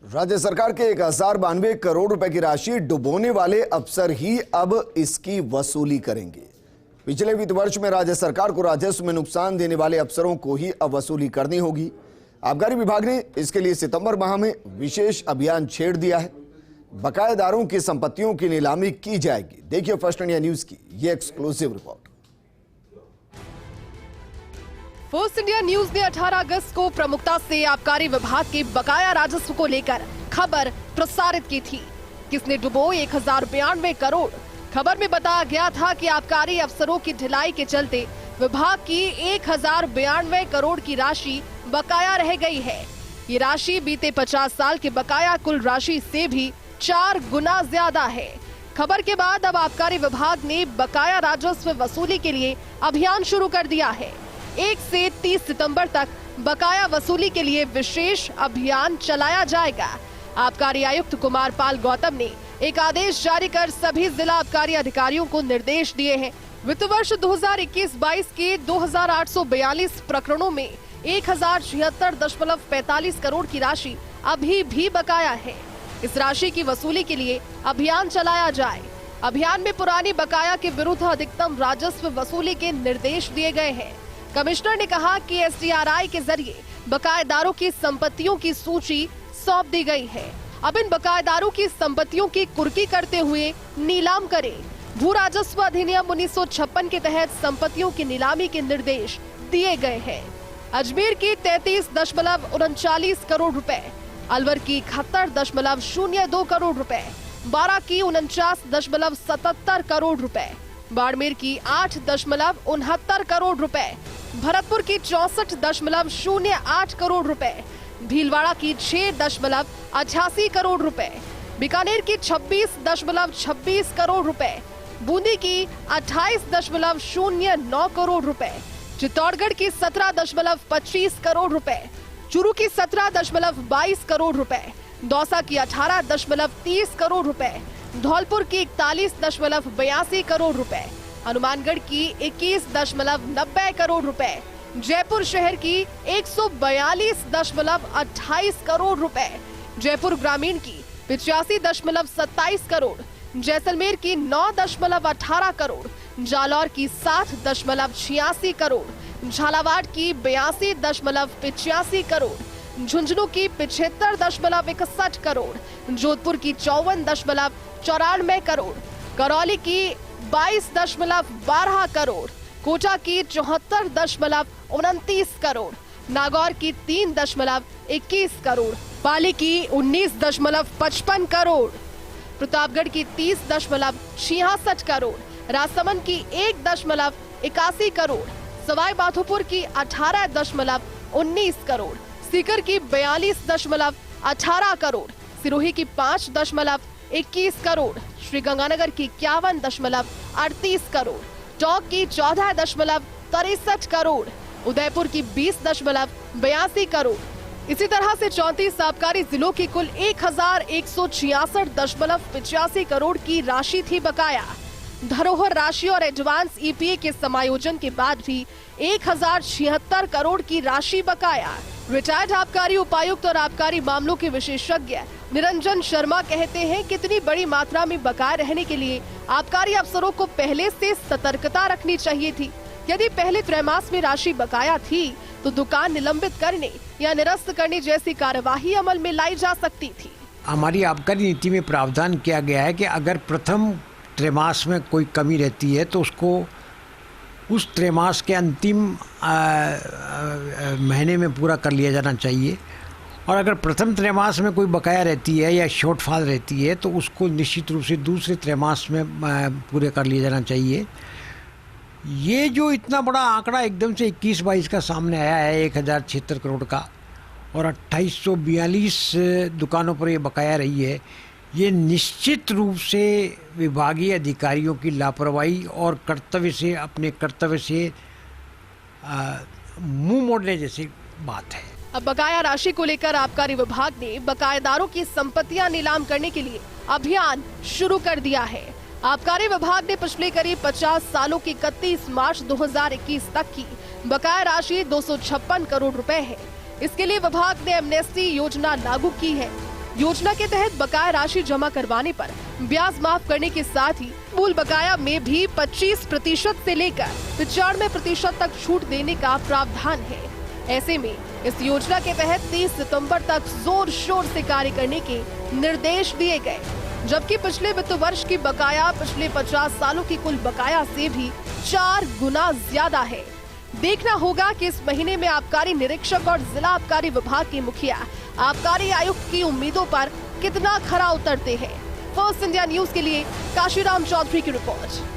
राज्य सरकार के 1092 करोड़ रुपए की राशि डुबोने वाले अफसर ही अब इसकी वसूली करेंगे। पिछले वित्त वर्ष में राज्य सरकार को राजस्व में नुकसान देने वाले अफसरों को ही अब वसूली करनी होगी। आबकारी विभाग ने इसके लिए सितंबर माह में विशेष अभियान छेड़ दिया है। बकायेदारों की संपत्तियों की नीलामी की जाएगी। देखिए फर्स्ट इंडिया न्यूज की ये exclusive report. First India news ने 18 अगस्त को प्रमुखता से आबकारी विभाग के बकाया राजस्व को लेकर खबर प्रसारित की थी। किसने डुबोए 1092 करोड़। खबर में बताया गया था कि आबकारी अफसरों की ढिलाई के चलते विभाग की 1092 करोड़ की राशि बकाया रह गई है। ये राशि बीते 50 साल के बकाया कुल राशि से भी 4 गुना ज्यादा है। खबर के बाद अब आबकारी विभाग ने बकाया राजस्व वसूली के लिए अभियान शुरू कर दिया है। 1 से 30 सितंबर तक बकाया वसूली के लिए विशेष अभियान चलाया जाएगा। आबकारी आयुक्त कुमार पाल गौतम ने एक आदेश जारी कर सभी जिला आबकारी अधिकारियों को निर्देश दिए हैं। वित्त वर्ष 2021-22 के 2842 प्रकरणों में 1076.45 करोड़ की राशि अभी भी बकाया है। इस राशि की वसूली के लिए अभियान चलाया जाए। अभियान में पुरानी बकाया के विरुद्ध अधिकतम राजस्व वसूली के निर्देश दिए गए हैं। कमिश्नर ने कहा कि एसडीआरआई के जरिए बकायेदारों की संपत्तियों की सूची सौंप दी गई है। अब इन बकायेदारों की संपत्तियों की कुर्की करते हुए नीलाम करें। भू राजस्व अधिनियम 1956 के तहत संपत्तियों की नीलामी के निर्देश दिए गए हैं। अजमेर की 33.39 करोड़ रुपए, अलवर की 71.02 करोड़ रुपए, बारा की 49.77 करोड़ रुपए, बाड़मेर की 8.69 करोड़ रुपए, भरतपुर की 64.08 करोड़ रुपए, भीलवाड़ा की 6.88 करोड़ रुपए, बीकानेर की 26.26 करोड़ रुपए, बूंदी की 28.09 करोड़ रुपए, चित्तौड़गढ़ की 17.25 करोड़ रुपए, चूरू की 17.22 करोड़ रुपए, दौसा की 18.30 करोड़ रुपए, धौलपुर की 41.82 करोड़ रुपए, हनुमानगढ़ की 21.90 करोड़ रुपए, जयपुर शहर की 142.28 करोड़ रुपए, जयपुर ग्रामीण की 85.27 करोड़, जैसलमेर की 9.18 करोड़, जालौर की 60.86 करोड़, झालावाड़ की 82.85 करोड़, झुंझुनू की 75.61 करोड़, जोधपुर की 54.94 करोड़, करौली की 22.12 करोड़, कोटा की 74.29 करोड़, नागौर की 3.21 करोड़, पाली की 19.55 करोड़, प्रतापगढ़ की 30.66 करोड़, राजसमंद की 1.81 करोड़, सवाई माधोपुर की 18.19 करोड़, सीकर की 42.18 करोड़, सिरोही की 5.21 करोड़, श्रीगंगानगर की 51.38 करोड़, टोंक की 14.63 करोड़, उदयपुर की 20.82 करोड़। इसी तरह से 34 आबकारी जिलों की कुल 1166.85 करोड़ की राशि थी बकाया। धरोहर राशि और एडवांस ईपीए के समायोजन के बाद भी 1076 करोड़ की राशि बकाया। रिटायर्ड आबकारी उपायुक्त और आबकारी मामलों के विशेषज्ञ निरंजन शर्मा कहते हैं कि इतनी बड़ी मात्रा में बकाया रहने के लिए आबकारी अफसरों को पहले से सतर्कता रखनी चाहिए थी। यदि पहले त्रैमास में राशि बकाया थी तो दुकान निलंबित करने या निरस्त करने जैसी कार्यवाही अमल में लाई जा सकती थी। हमारी आबकारी नीति में प्रावधान किया गया है कि अगर प्रथम त्रैमास में कोई कमी रहती है तो उसको उस त्रैमास के अंतिम महीने में पूरा कर लिया जाना चाहिए, और अगर प्रथम त्रैमास में कोई बकाया रहती है या शॉर्टफॉल रहती है तो उसको निश्चित रूप से दूसरे त्रैमास में पूरे कर लिया जाना चाहिए। ये जो इतना बड़ा आंकड़ा एकदम से 21-22 का सामने आया है 1076 करोड़ का, और 2842 दुकानों पर ये बकाया रही है, ये निश्चित रूप से विभागीय अधिकारियों की लापरवाही और कर्तव्य से अपने कर्तव्य से मुंह मोड़ने जैसी बात है। अब बकाया राशि को लेकर आबकारी विभाग ने बकायेदारों की संपत्तियां नीलाम करने के लिए अभियान शुरू कर दिया है। आबकारी विभाग ने पिछले करीब 50 सालों की 31 मार्च 2021 तक की बकाया राशि 256 करोड़ रुपए है। इसके लिए विभाग ने एमनेस्टी योजना लागू की है। योजना के तहत बकाया राशि जमा करवाने पर ब्याज माफ करने के साथ ही मूल बकाया में भी 25% से लेकर 95% तक छूट देने का प्रावधान है। ऐसे में इस योजना के तहत 30 सितंबर तक जोर शोर से कार्य करने के निर्देश दिए गए, जबकि पिछले वित्त वर्ष की बकाया पिछले 50 सालों की कुल बकाया से भी 4 गुना ज्यादा है। देखना होगा कि इस महीने में आबकारी निरीक्षक और जिला आबकारी विभाग के मुखिया आबकारी आयुक्त की उम्मीदों पर कितना खरा उतरते हैं। फर्स्ट इंडिया न्यूज के लिए काशीराम चौधरी की रिपोर्ट।